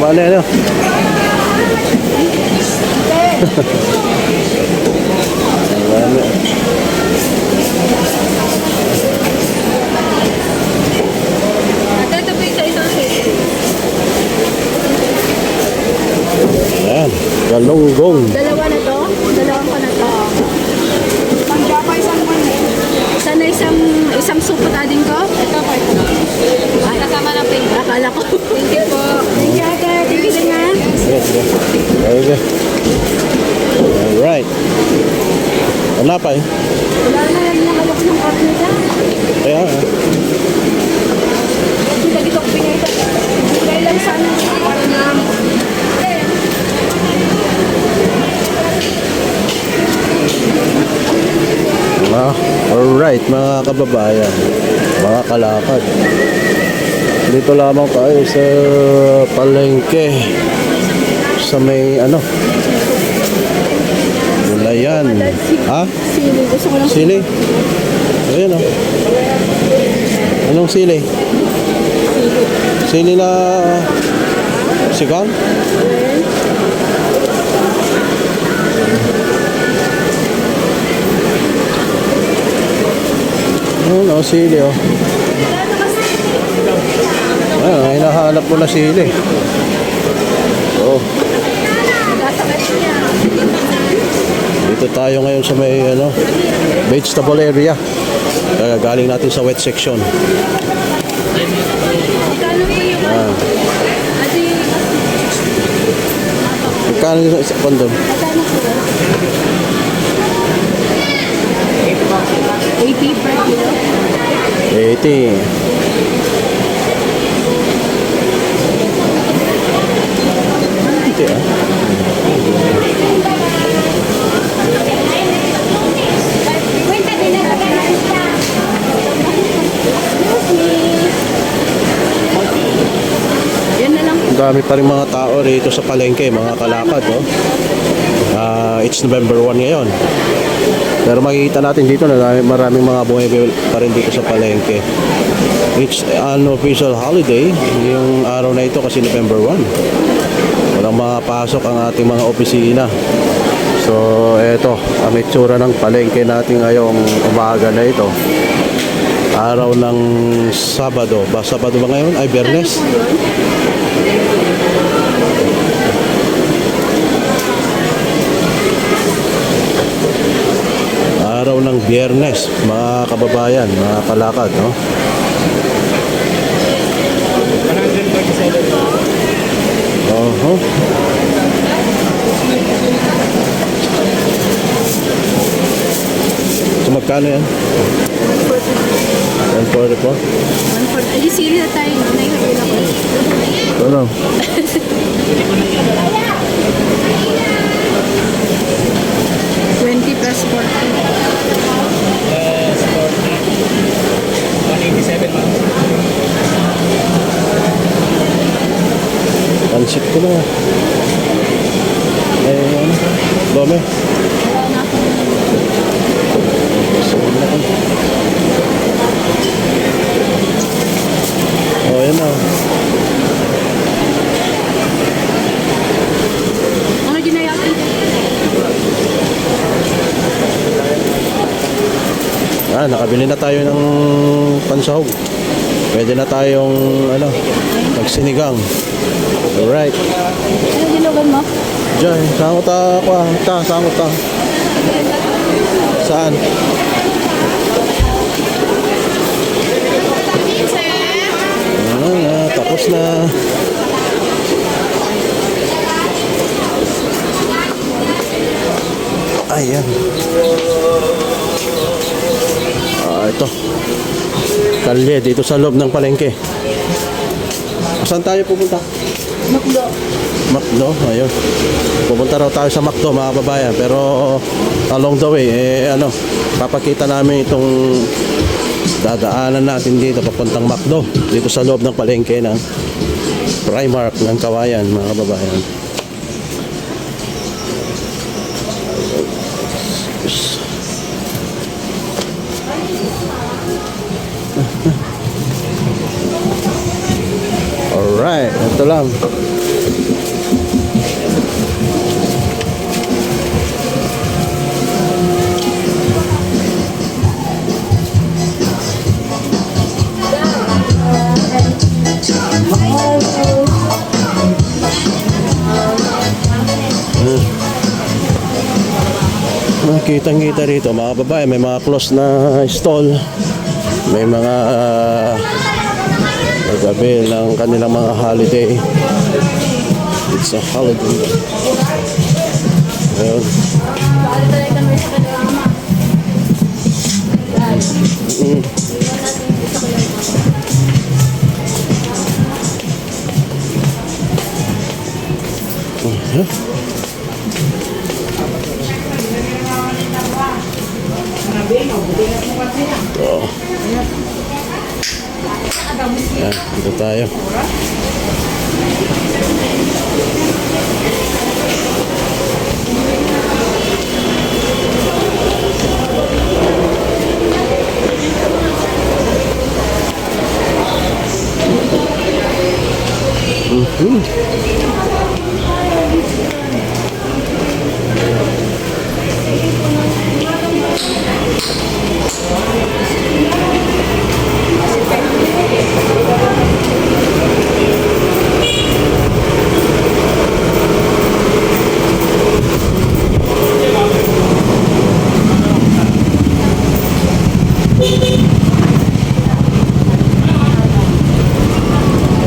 Paano yan? Ito po yung sa isang set. Ayan, galunggong. Dalawa na to? Dalawang pa na to. Pangjapa isang pan. Sana isang supo ading ko? Ito pa ito. Ay, kasama na pink. Akala ko. Thank you po. Thank you ate. Thank you din ha. Okay. Alright. Wala pa eh. Wala na yan nakalok ng partner ka. Kaya Hindi dito ko pingay ito. Bigay lang sana. Para na. alright mga kababayan, mga kalakad. Dito lamang tayo sa palengke. Sa may ano? Gulayan. Ha? Sili. Gusto ko lang. Sili? Ayan o. Anong sili? Sili na sigang? Ayun o, sili o. Ayun, hinahanap mo na sili. Oh. Dito tayo ngayon sa may ano, vegetable area. Galing natin sa wet section. Ah. Magkano yung isa kondom? 80 per kilo. 80. Hindi ah. Yan na lang. Ang dami pa rin mga tao rito sa palengke, mga kalakad. Oh. It's November 1 ngayon. Pero makikita natin dito na maraming mga bumibili pa rin dito sa palengke. It's an official holiday, yung araw na ito kasi November 1. Walang makapasok ang ating mga opisina. So, eto, ang itsura ng palengke natin ngayong umaga na ito. Araw ng Sabado. Sabado ba ngayon? Ay, Biyernes. Araw ng Biyernes, mga kababayan, mga kalakad, no? 137 po. So, magkano yan? 140 po? 140. Ay, sili na tayo. Naihapin ako. Ano? $20 plus 40. Yes, 187 po. Pansit ko na. Eh, ano? Dome? Oh, yan na. Ano ginayaki? Nakabili na tayo ng pansahog. Pwede na tayong ano, magsinigang. Alright. Ano ginugan mo? Diyan, saan ko saan ko ta? Saan? Tapos na. Ayan. Ito. Kalye dito sa loob ng palengke. Saan tayo pupunta? Makdo. Macdo, ayun. Pupunta raw tayo sa Macdo, mga kababayan. Pero along the way, papakita namin itong dadaanan natin dito papuntang Macdo. Dito sa loob ng palengke ng Primark ng Kawayan, mga kababayan. Alright, ito lang. kitang-kita rito mga babae, may mga close na stall, may mga magabi ng kanilang mga holiday. It's a holiday. Ayun. Yan, dito tayo.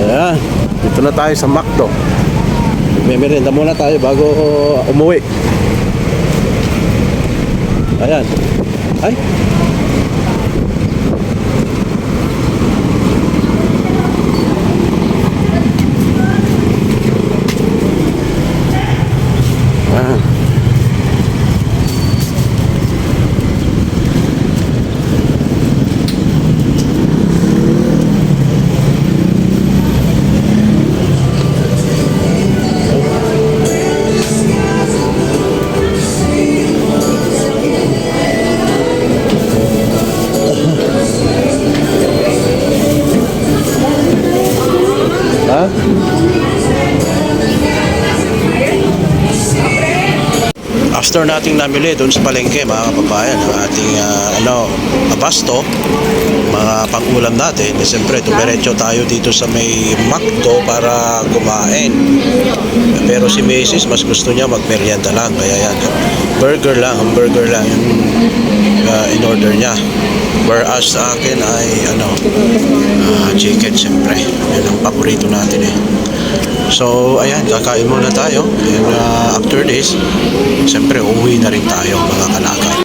Ayan, dito na tayo sa McDo. May merienda muna tayo bago umuwi. Ayan. Ay. Ayan. Ha? After nating namili doon sa palengke mga kababayan ang ating abasto, mga pang-ulam natin, siyempre dumiretso tayo dito sa may McDo para kumain. Pero si Macy's mas gusto niya magmerienda lang, kaya yan, hamburger lang yung in-order niya. Whereas sa akin ay chicken, siyempre yan ang paborito natin eh. So ayan, kakain muna tayo, and after this siyempre uwi na rin tayo mga kalakad.